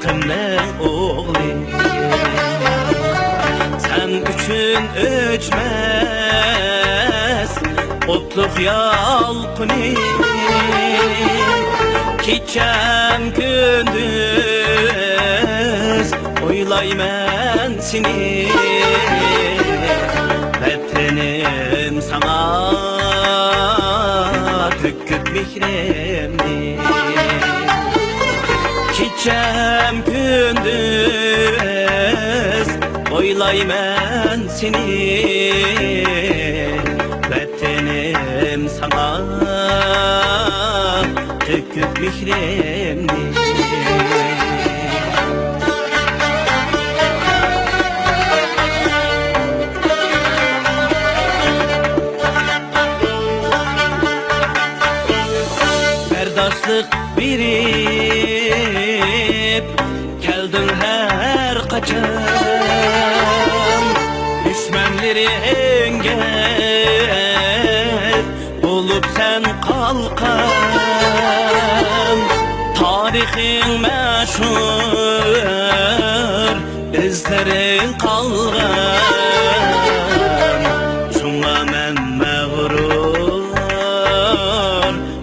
Halkımның oğlu, sen üçün öçmez otluk yalqını. Keçem gündüz oylayman seni, vətənim sana töküp mehrimni. Keçem gündüz oylayman seni, vətənim sana töküp mehrimni. Berdaşlık verip geldin her kaçan, düşmanları engel olup sen kalkan. Tarihin meşhur izlerin kalgan, şuna men mağrur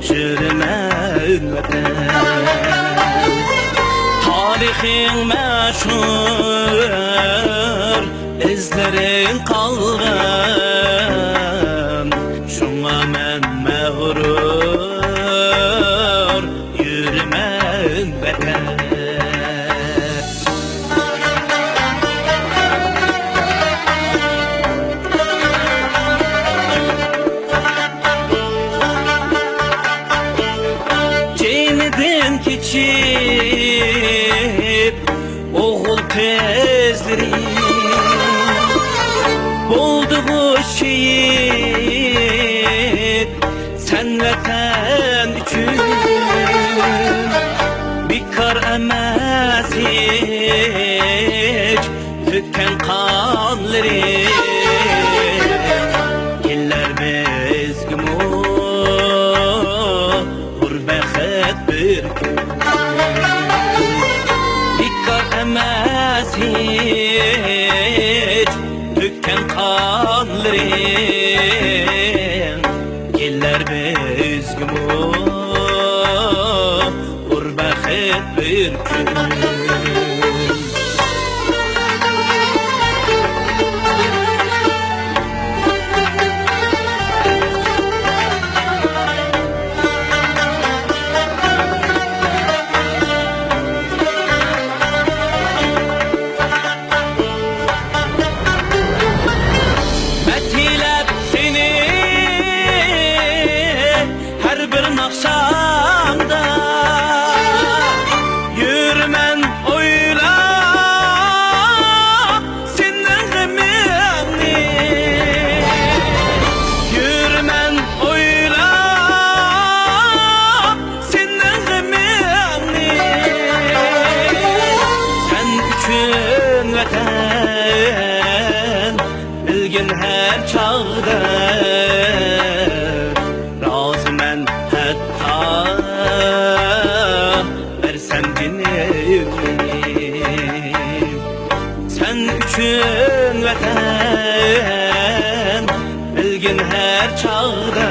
jürmen vatan. Tarihin meşhur izlerin kalgan, şuna men mağrur yürümen vatan. Cennetin keçip oğul kızları bulduğu şehit, sen vatan üçün bir kar emas hiç döken kanları. Yıllar bezgimi gurbet bir gün, bir kar emas hiç döken kanları. Yıllar bezgimi gurbet bir gün. Metilep seni her bir nakşamda, yürümen oylap senden gımını. Yürümen oylap senden gımını. Sen üçün vatan bilgin her çağda, razımen hatta versem dinimi. Sen üçün vatan bilgin her çağda,